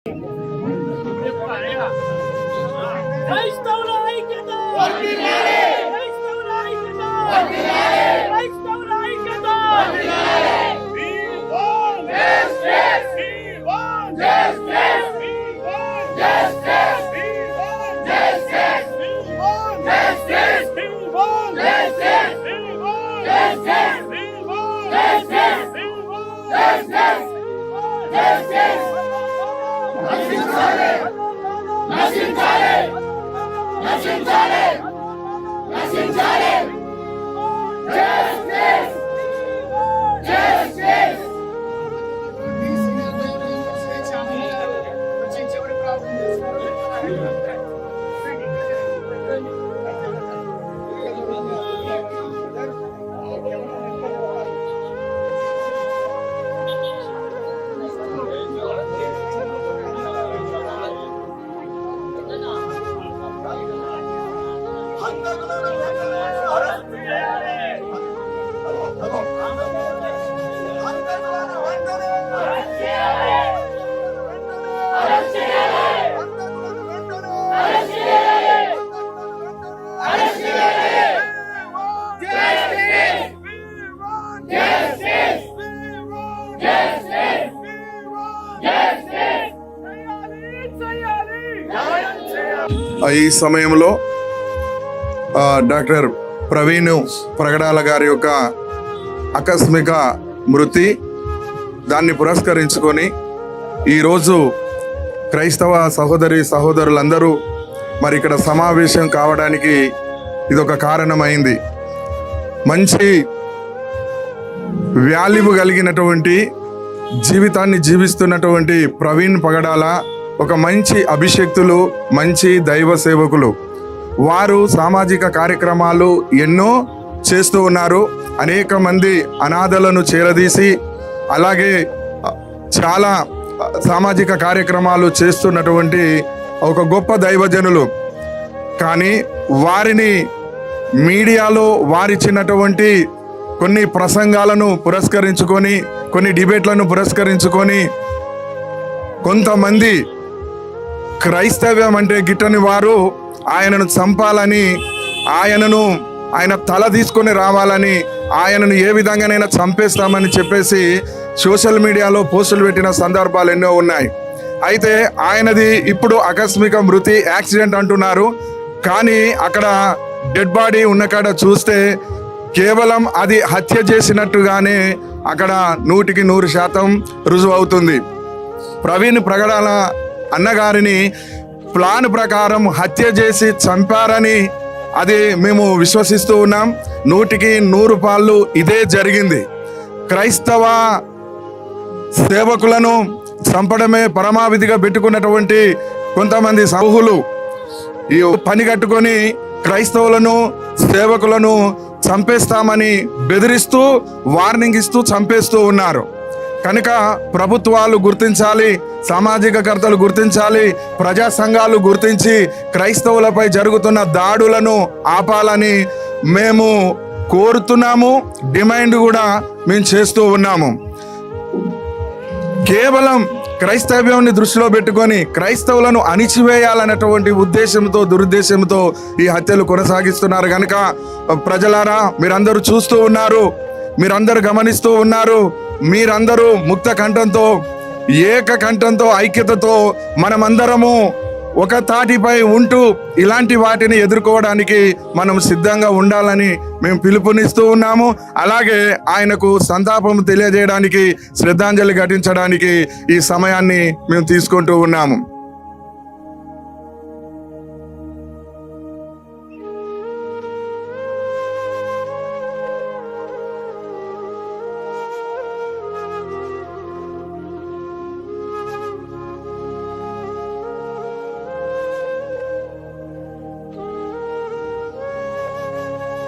ఈ సమయంలో డాక్టర్ ప్రవీణ్ ప్రగడాల గారి యొక్క ఆకస్మిక మృతి దాన్ని పురస్కరించుకొని ఈరోజు క్రైస్తవ సహోదరులందరూ మరి ఇక్కడ సమావేశం కావడానికి ఇదొక కారణమైంది. మంచి వాల్యూ కలిగినటువంటి జీవితాన్ని జీవిస్తున్నటువంటి ప్రవీణ్ పగడాల ఒక మంచి అభిషక్తులు, మంచి దైవ సేవకులు. వారు సామాజిక కార్యక్రమాలు ఎన్నో చేస్తూ ఉన్నారు. అనేక మంది అనాథలను చేరదీసి అలాగే చాలా సామాజిక కార్యక్రమాలు చేస్తున్నటువంటి ఒక గొప్ప దైవజనులు. కానీ వారిని మీడియాలో వారిచ్చినటువంటి కొన్ని ప్రసంగాలను పురస్కరించుకొని, కొన్ని డిబేట్లను పురస్కరించుకొని కొంతమంది క్రైస్తవ్యం అంటే గిట్టని వారు ఆయనను చంపాలని, ఆయన తల తీసుకొని రావాలని, ఆయనను ఏ విధంగానైనా చంపేస్తామని చెప్పేసి సోషల్ మీడియాలో పోస్టులు పెట్టిన సందర్భాలు ఎన్నో ఉన్నాయి. అయితే ఆయనది ఇప్పుడు ఆకస్మిక మృతి, యాక్సిడెంట్ అంటున్నారు. కానీ అక్కడ డెడ్ బాడీ ఉన్న కాడ చూస్తే కేవలం అది హత్య చేసినట్టుగానే అక్కడ 100% రుజువు అవుతుంది. ప్రవీణ్ ప్రగడాల అన్నగారిని ప్లాన్ ప్రకారం హత్య చేసి చంపారని అది మేము విశ్వసిస్తూ ఉన్నాం. 100% ఇదే జరిగింది. క్రైస్తవ సేవకులను చంపడమే పరమావిధిగా పెట్టుకున్నటువంటి కొంతమంది సమూహులు ఈ పని కట్టుకొని క్రైస్తవులను, సేవకులను చంపేస్తామని బెదిరిస్తూ, వార్నింగ్ ఇస్తూ చంపేస్తూ ఉన్నారు. కనుక ప్రభుత్వాలు గుర్తించాలి, సామాజిక కర్తలు గుర్తించాలి, ప్రజా సంఘాలు గుర్తించి క్రైస్తవులపై జరుగుతున్న దాడులను ఆపాలని మేము కోరుతున్నాము. డిమాండ్ కూడా మేము చేస్తూ ఉన్నాము. కేవలం క్రైస్తవ్యాన్ని దృష్టిలో పెట్టుకొని క్రైస్తవులను అణిచివేయాలన్నటువంటి ఉద్దేశంతో, దురుద్దేశంతో ఈ హత్యలు కొనసాగిస్తున్నారు. కనుక ప్రజలారా, మీరందరూ చూస్తూ ఉన్నారు, మీరందరూ గమనిస్తూ ఉన్నారు. మీరందరూ ముక్త కంఠంతో, ఏక కంఠంతో, ఐక్యతతో మనమందరము ఒక తాటిపై ఉంటూ ఇలాంటి వాటిని ఎదుర్కోవడానికి మనం సిద్ధంగా ఉండాలని మేము పిలుపునిస్తూ ఉన్నాము. అలాగే ఆయనకు సంతాపం తెలియజేయడానికి, శ్రద్ధాంజలి ఘటించడానికి ఈ సమయాన్ని మేము తీసుకుంటూ ఉన్నాము.